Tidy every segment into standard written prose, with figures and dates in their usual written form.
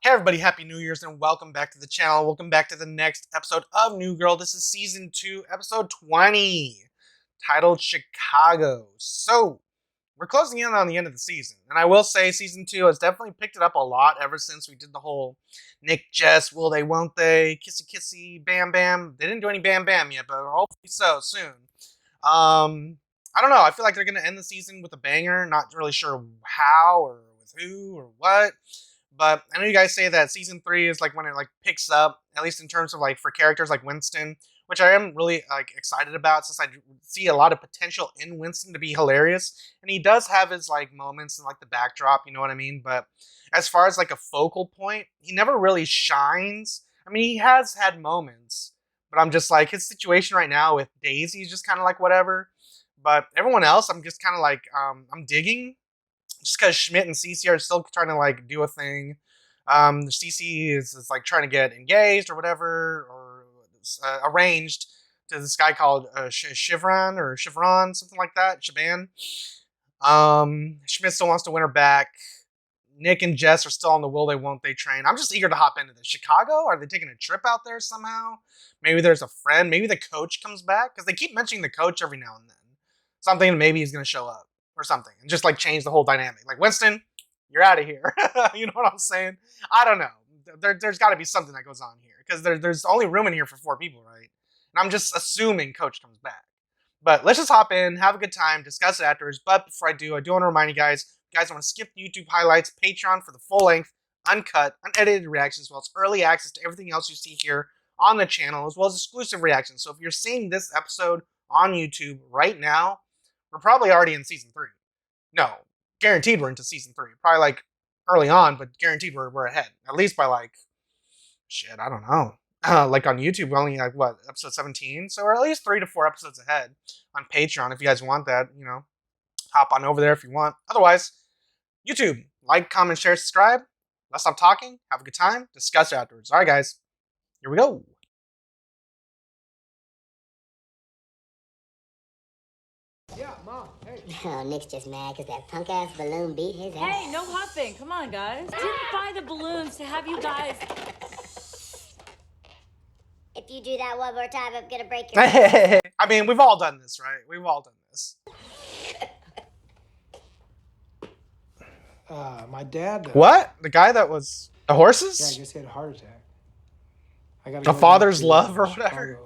Hey everybody, Happy New Year's and welcome back to the channel. Welcome back to the next episode of New Girl. This is Season 2, Episode 20, titled Chicago. So, we're closing in on the end of the season. And I will say Season 2 has definitely picked it up a lot ever since we did the whole Nick, Jess, will they, won't they, kissy kissy, bam bam. They didn't do any bam bam yet, but hopefully so soon. I don't know. I feel like they're going to end the season with a banger. Not really sure how or with who or what. But I know you guys say that season 3 is like when it like picks up, at least in terms of like for characters like Winston, which I am really like excited about since I see a lot of potential in Winston to be hilarious, and he does have his like moments and like the backdrop, you know what I mean? But as far as like a focal point, he never really shines. I mean, he has had moments, but I'm just like his situation right now with Daisy is just kind of like whatever. But everyone else, I'm just kind of like I'm digging just because Schmidt and Cece are still trying to like do a thing. Cece is like trying to get engaged or whatever, or arranged to this guy called Chevron, something like that. Shaban. Schmidt still wants to win her back. Nick and Jess are still on the will they won't they train. I'm just eager to hop into this. Chicago? Are they taking a trip out there somehow? Maybe there's a friend. Maybe the coach comes back because they keep mentioning the coach every now and then. So I'm thinking maybe he's gonna show up or something and just like change the whole dynamic. Like, Winston, you're out of here. You know what I'm saying? I don't know. There's got to be something that goes on here because there's only room in here for 4 people, right? And I'm just assuming Coach comes back. But let's just hop in, have a good time, discuss it afterwards. But before I do want to remind you guys want to skip the YouTube highlights, Patreon for the full-length, uncut, unedited reactions, as well as early access to everything else you see here on the channel, as well as exclusive reactions. So if you're seeing this episode on YouTube right now, we're probably already in Season 3. No, guaranteed we're into Season 3. Probably like early on, but guaranteed we're ahead. At least by like, shit, I don't know. Like on YouTube, we're only like, what, episode 17? So we're at least 3 to 4 episodes ahead on Patreon. If you guys want that, you know, hop on over there if you want. Otherwise, YouTube, like, comment, share, subscribe. Let's stop talking. Have a good time. Discuss it afterwards. All right, guys. Here we go. Yeah, Mom, hey. Oh, Nick's just mad because that punk-ass balloon beat his ass. Hey, no huffing. Come on, guys. Didn't buy the balloons to have you guys... If you do that one more time, I'm gonna break your face. I mean, we've all done this, right? We've all done this. My dad... What? The guy that was... The Yeah, I horses? guess he had a heart attack. I gotta A go father's back to love or Chicago whatever.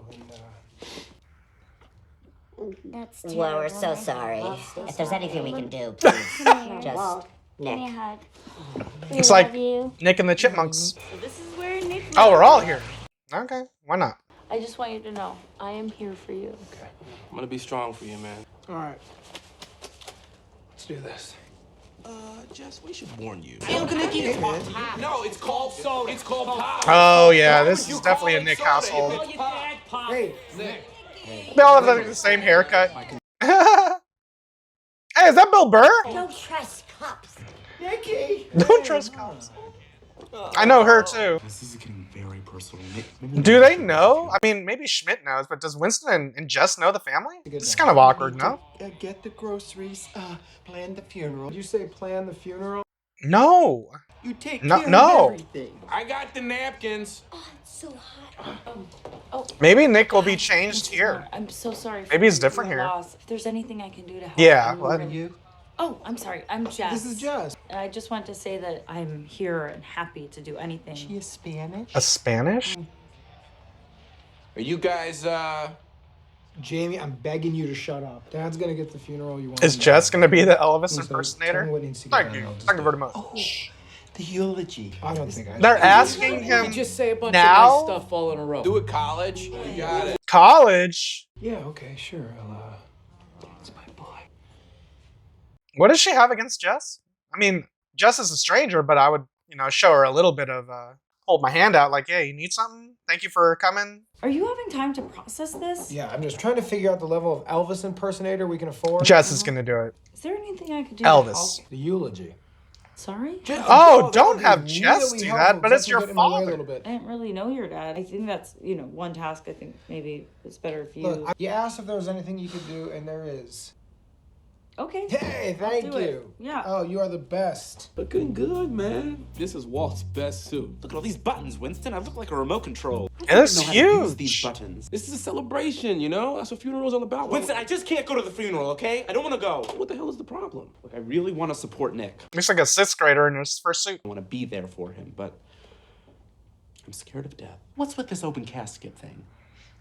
and, That's Well, we're terrible. so sorry. If there's anything we can do, please, Come here. just Give me a Nick. hug. It's We like love you. Nick and the Chipmunks. So this is where Nick... Oh, we're all here. Okay, why not? I just want you to know, I am here for you. Okay. I'm gonna be strong for you, man. all right. Let's do this. Jess, we should warn you. No, it's called soda. It's called pop. Oh yeah, this is definitely a Nick household. Hey, Nick. They all have the same haircut. Hey, is that Bill Burr? Don't trust cops. Don't trust cops. I know her too. This is getting very personal. Do they know? I mean, maybe Schmidt knows, but does Winston and Jess know the family? This is kind of awkward, no? Get the groceries, plan the funeral. Did you say plan the funeral? No. You take No- care no. of everything. I got the napkins. Oh, it's so hot. Maybe Nick will be changed here. I'm so sorry. For Maybe it's different your here. loss. If there's anything I can do to help. Yeah, I'm what? really- You? Oh, I'm sorry. I'm Jess. This is Jess. And I just want to say that I'm here and happy to do anything. She is Spanish? A Spanish? Are you guys, Jamie, I'm begging you to shut up. Dad's gonna get the funeral you want. Is Jess gonna be the Elvis So, tell me impersonator? what needs to get Thank done, you. I'll just Thank you do very much. Oh, the eulogy. I don't think I They're should. asking him Just say a bunch now? of nice stuff all in a row. do it college? You got it. College? Yeah, okay, sure. It's my boy. What does she have against Jess? I mean, Jess is a stranger, but I would, you know, show her a little bit of hold my hand out like, hey, you need something? Thank you for coming. Are you having time to process this? Yeah, I'm just trying to figure out the level of Elvis impersonator we can afford. Jess is gonna do it. Is there anything I could do to Elvis. help? The eulogy. Sorry? Oh, that don't would have be Jess really do helpful. that, but Jess it's will your get in my way a father. little bit. I didn't really know your dad. I think that's, one task I think maybe it's better if you... Look, you asked if there was anything you could do, and there is. Okay. Hey, I'll thank do it. you. Yeah. Oh, you are the best. Looking good, man. This is Walt's best suit. Look at all these buttons, Winston. I look like a remote control. It's I don't even know how to use these huge. buttons. This is a celebration, you know? That's what funeral's all about. Winston, I just can't go to the funeral, okay? I don't want to go. What the hell is the problem? Look, I really want to support Nick. Looks like a sixth grader in his first suit. I want to be there for him, but I'm scared of death. What's with this open casket thing?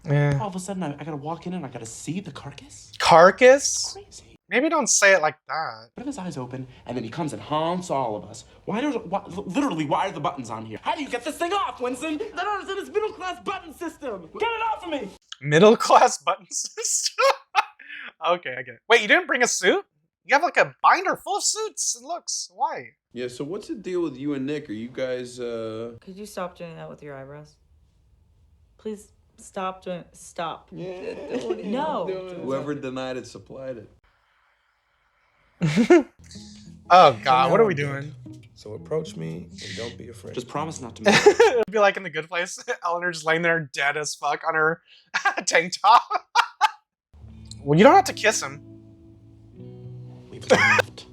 Yeah. All of a sudden, I gotta walk in and I gotta see the carcass? Carcass? Crazy. Maybe don't say it like that. What if his eyes open and then he comes and haunts all of us? Why are the buttons on here? How do you get this thing off, Winston? I don't understand this middle-class button system. Get it off of me! Middle class button system? Okay, I get it. Wait, you didn't bring a suit? You have like a binder full of suits and looks. Why? Yeah, so what's the deal with you and Nick? Are you guys, Could you stop doing that with your eyebrows? Please stop doing. Stop. Yeah. No. Whoever denied it supplied it. Oh god, what are we doing? So approach me and don't be afraid. Just promise not to move. It'd be like in The Good Place. Eleanor just laying there dead as fuck on her tank top. Well, you don't have to kiss him. We've laughed.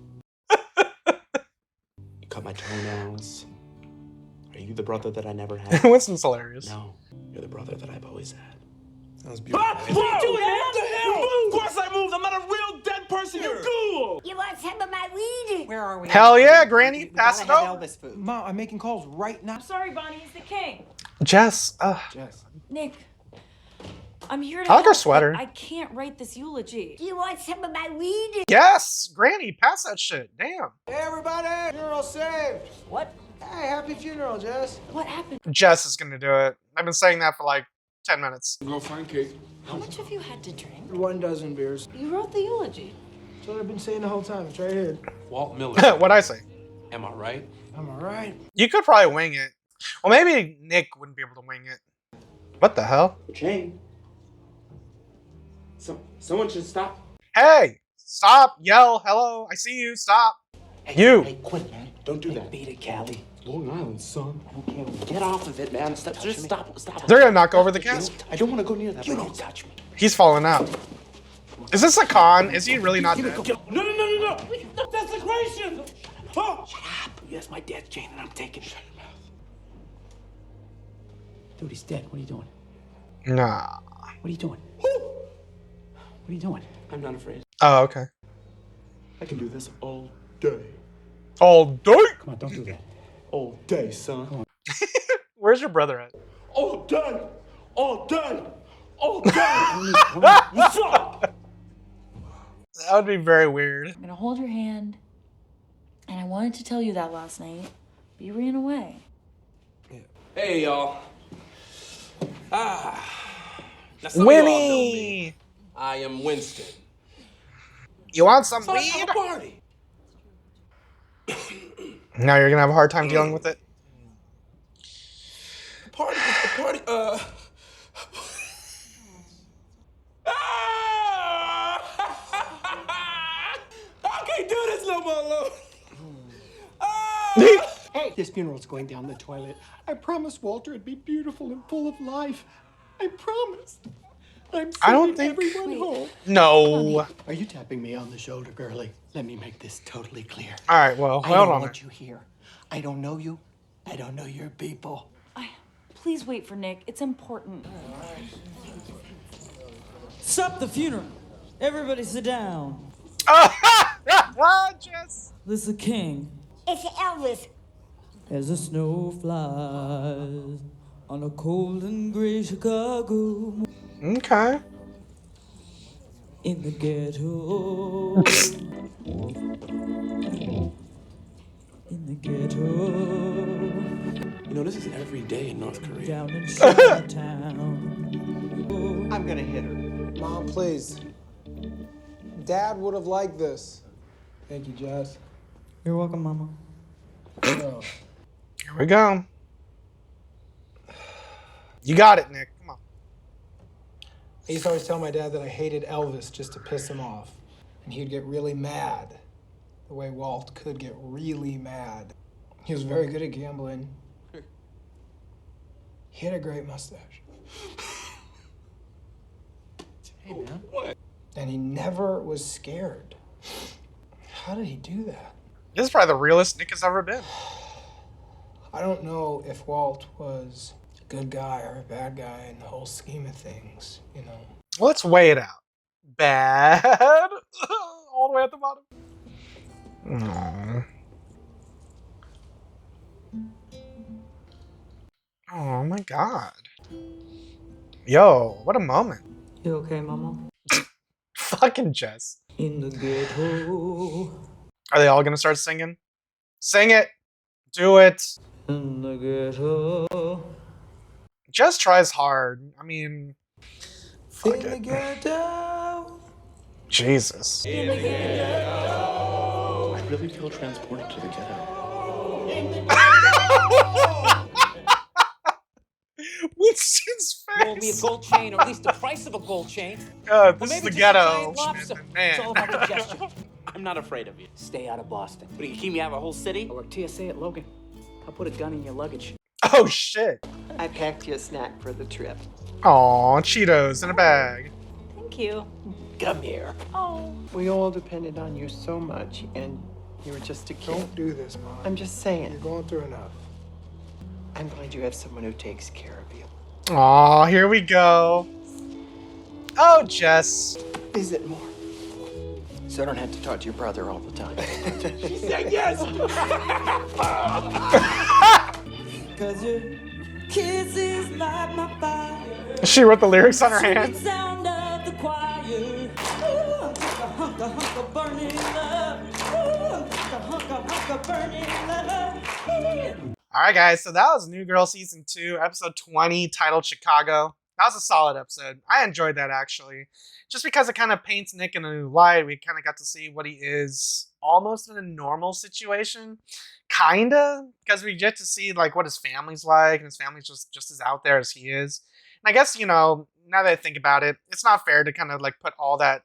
You cut my toenails. Are you the brother that I never had? Winston's hilarious. No, you're the brother that I've always had. Sounds beautiful. What are you doing, man? What the hell? Of course I moved. I'm not a real dead person. You're cool. You want some of my weed? Where are we? Hell yeah, Granny, We pass gotta it have over. Elvis food. Mom, I'm making calls right now. I'm sorry, Bonnie. He's the king. Jess, Jess. Nick, I'm here to I like her help, but sweater. I can't write this eulogy. Do you want some of my weed? yes, Granny, pass that shit. Damn. Hey, everybody! Funeral saved! What? Hey, happy funeral, Jess. What happened? Jess is gonna do it. I've been saying that for like 10 minutes. Go find cake. How much have you had to drink? 1 dozen beers. You wrote the eulogy. That's what I've been saying the whole time. It's right here. Walt Miller. What'd I say? Am I right? I'm all right. You could probably wing it. Well, maybe Nick wouldn't be able to wing it. What the hell? Jane. Someone should stop. Hey, stop, yell, hello, I see you, stop. You. Hey, quit, man. Don't do that. Beat it, Callie. Long Island, son. I don't care. Get off of it, man. Stop. Just stop. Stop. They're gonna knock over the casket. I don't want to go near that. You don't touch me. He's falling out. Is this a con? Is he really not dead? No. Desecration. Oh. Shut up. That's my death, Jane, and I'm taking it. Shut your mouth. Dude, he's dead. What are you doing? Nah. What are you doing? What are you doing? I'm not afraid. Oh, okay. I can do this all day. All day? Come on, don't do that. All day, son. Come on. Where's your brother at? All day. All day. All day. What's up? That would be very weird. I'm gonna hold your hand. And I wanted to tell you that last night, but you ran away. Hey, y'all. Now some of y'all know me. Winnie! I am Winston. You want some So let's have weed? a party. Now you're gonna have a hard time dealing with it. Party. I can't do this no more, Lord. Hey, this funeral's going down the toilet. I promised Walter it'd be beautiful and full of life. I promised. I'm I don't sending think- everyone home. No. Are you tapping me on the shoulder, girlie? Let me make this totally clear. All right, well, I hold don't on. want you here. I don't know you. I don't know your people. Please wait for Nick. It's important. Stop the funeral. Everybody sit down. Jess. This is the king. It's Elvis. As the snow flies on a cold and gray Chicago Okay. in the ghetto. In the ghetto. You know, this is every day in North Korea. Down in Chi-town. I'm gonna hit her. Mom, please. Dad would have liked this. Thank you, Jess. You're welcome, Mama. Oh. Here we go. You got it, Nick. Come on. I used to always tell my dad that I hated Elvis just to piss him off. And he'd get really mad. The way Walt could get really mad. He was very good at gambling. He had a great mustache. Hey, man. What? And he never was scared. How did he do that? This is probably the realest Nick has ever been. I don't know if Walt was a good guy or a bad guy in the whole scheme of things, you know. Let's weigh it out. Bad. All the way at the bottom. Aww. Oh my god. Yo, what a moment. You okay, Mama? Fucking Jess. In the ghetto. Are they all gonna start singing? Sing it. Do it. In the ghetto. Jess tries hard. I mean, fuck In the it. ghetto. Jesus. I really feel transported to the ghetto. Winston's Will be a face. gold chain, or at least the price of a gold chain. This is Maybe the just a ghetto. giant lobster. Man. It's all about the gesture. I'm not afraid of you. Stay out of Boston. What, do you keep me out of a whole city? I work TSA at Logan. I'll put a gun in your luggage. Oh shit. I packed you a snack for the trip. Aw, Cheetos in a bag. Thank you. Come here. Oh. We all depended on you so much, and you were just a kid. Don't do this, Mom. I'm just saying. You're going through enough. I'm glad you have someone who takes care of you. Aw, here we go. Oh, Jess. Visit more. So I don't have to talk to your brother all the time. She said yes! Cause your kiss is like my fire. She wrote the lyrics on her hand. Sound of the choir. Ooh, I'm just a hunk of burning love. Ooh, I'm just a hunk of burning love. Alright, guys, so that was New Girl Season 2, Episode 20, titled Chicago. That was a solid episode. I enjoyed that, actually. Just because it kind of paints Nick in a new light. We kind of got to see what he is almost in a normal situation. Kinda. Because we get to see, like, what his family's like, and his family's just as out there as he is. And I guess, you know, now that I think about it, it's not fair to kind of, like, put all that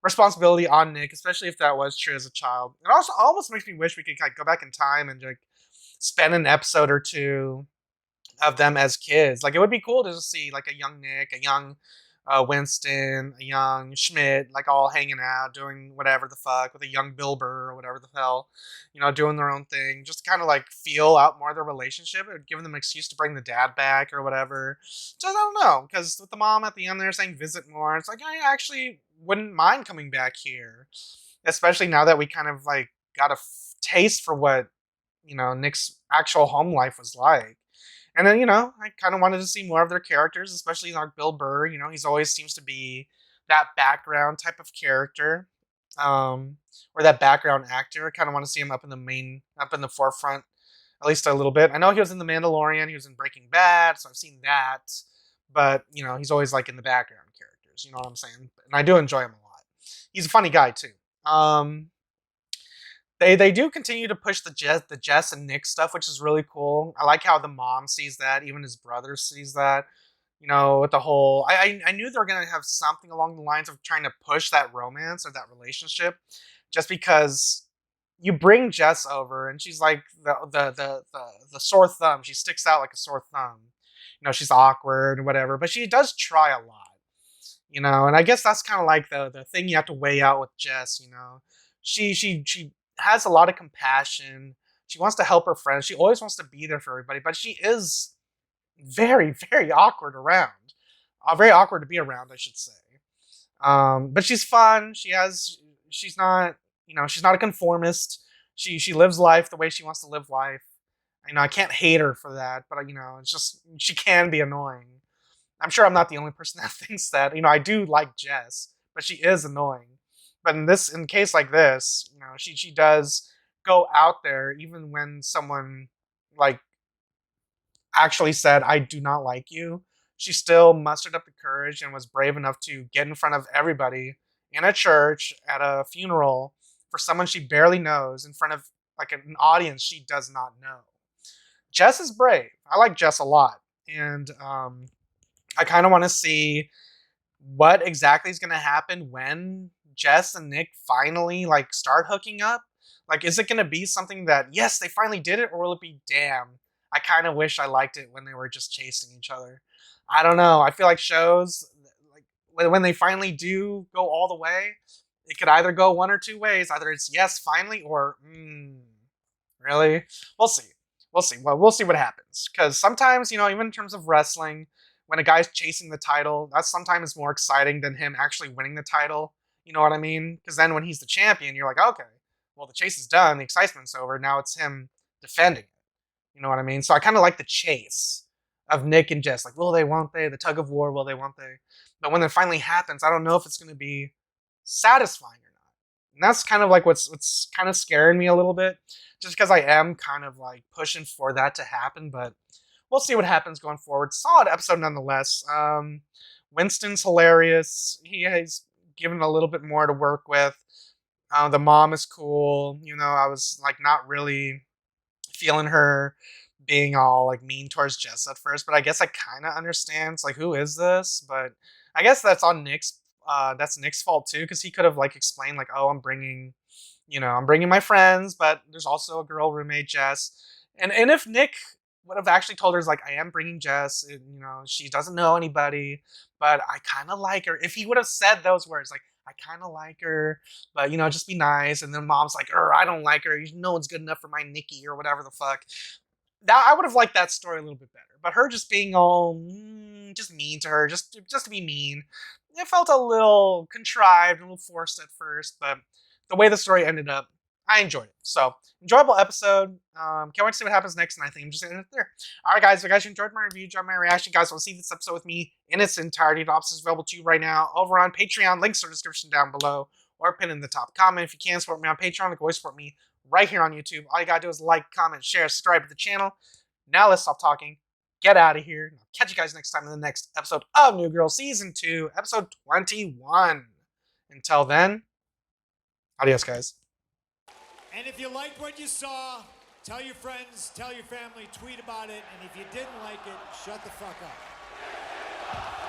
responsibility on Nick, especially if that was true as a child. It also almost makes me wish we could, like, go back in time and, like, spend an episode or two of them as kids. Like, it would be cool to just see like a young Nick, a young Winston, a young Schmidt, like all hanging out, doing whatever the fuck with a young Bill Burr or whatever the hell, you know, doing their own thing. Just kind of like feel out more of their relationship. It would give them an excuse to bring the dad back or whatever. Just, I don't know, because with the mom at the end there saying visit more, it's like, I actually wouldn't mind coming back here. Especially now that we kind of like got a taste for what, you know, Nick's actual home life was like. And then, you know, I kind of wanted to see more of their characters, especially like Bill Burr. You know, he's always seems to be that background type of character, or that background actor. I kind of want to see him up in the forefront, at least a little bit. I know he was in The Mandalorian, he was in Breaking Bad, so I've seen that. But, you know, he's always like in the background characters, you know what I'm saying? And I do enjoy him a lot. He's a funny guy, too. They do continue to push the Jess and Nick stuff, which is really cool. I like how the mom sees that, even his brother sees that. You know, with the whole, I knew they were gonna have something along the lines of trying to push that romance or that relationship, just because you bring Jess over and she's like the sore thumb. She sticks out like a sore thumb. You know, she's awkward and whatever, but she does try a lot. You know, and I guess that's kind of like the thing you have to weigh out with Jess. You know, she has a lot of compassion. She wants to help her friends. She always wants to be there for everybody, but she is very, very awkward around. Very awkward to be around, I should say. But she's fun. She's not, you know, she's not a conformist. She lives life the way she wants to live life. You know, I can't hate her for that, but you know, it's just she can be annoying. I'm sure I'm not the only person that thinks that. You know, I do like Jess, but she is annoying. But in case like this, you know, she does go out there even when someone like actually said, "I do not like you." She still mustered up the courage and was brave enough to get in front of everybody in a church at a funeral for someone she barely knows in front of like an audience she does not know. Jess is brave. I like Jess a lot, and I kind of want to see what exactly is going to happen when Jess and Nick finally like start hooking up. Like, is it going to be something that, yes, they finally did it, or will it be, damn, I kind of wish I liked it when they were just chasing each other? I don't know. I feel like shows, like when they finally do go all the way, it could either go one or two ways. Either it's yes, finally, or really? We'll see. We'll see. Well, we'll see what happens. Because sometimes, you know, even in terms of wrestling, when a guy's chasing the title, that's sometimes more exciting than him actually winning the title. You know what I mean? Because then when he's the champion, you're like, okay, well, the chase is done, the excitement's over. Now it's him defending it. You know what I mean? So I kind of like the chase of Nick and Jess. Like, will they, won't they? The tug of war, will they, won't they? But when it finally happens, I don't know if it's going to be satisfying or not. And that's kind of like what's kind of scaring me a little bit, just because I am kind of like pushing for that to happen. But we'll see what happens going forward. Solid episode nonetheless. Winston's hilarious. He has given a little bit more to work with. The mom is cool. You know, I was like not really feeling her being all like mean towards Jess at first, but I guess I kind of understand. It's like, who is this? But I guess that's on Nick's. That's Nick's fault too, because he could have like explained like, oh, I'm bringing my friends, but there's also a girl roommate, Jess. And if Nick would have actually told her, like, I am bringing Jess, and, you know, she doesn't know anybody, but I kind of like her. If he would have said those words, like, I kind of like her, but, you know, just be nice. And then mom's like, I don't like her. No one's good enough for my Nikki or whatever the fuck. That I would have liked that story a little bit better. But her just being all just mean to her, just to be mean, it felt a little contrived, a little forced at first. But the way the story ended up, I enjoyed it. So, enjoyable episode. Can't wait to see what happens next, and I think I'm just going to end it there. Alright, guys, if you guys enjoyed my review, enjoyed my reaction, guys want to see this episode with me in its entirety, the option is available to you right now over on Patreon. Links are in the description down below, or pinned in the top comment. If you can support me on Patreon, you can always support me right here on YouTube. All you gotta do is like, comment, share, subscribe to the channel. Now let's stop talking. Get out of here. I'll catch you guys next time in the next episode of New Girl Season 2, episode 21. Until then, adios, guys. And if you liked what you saw, tell your friends, tell your family, tweet about it. And if you didn't like it, shut the fuck up.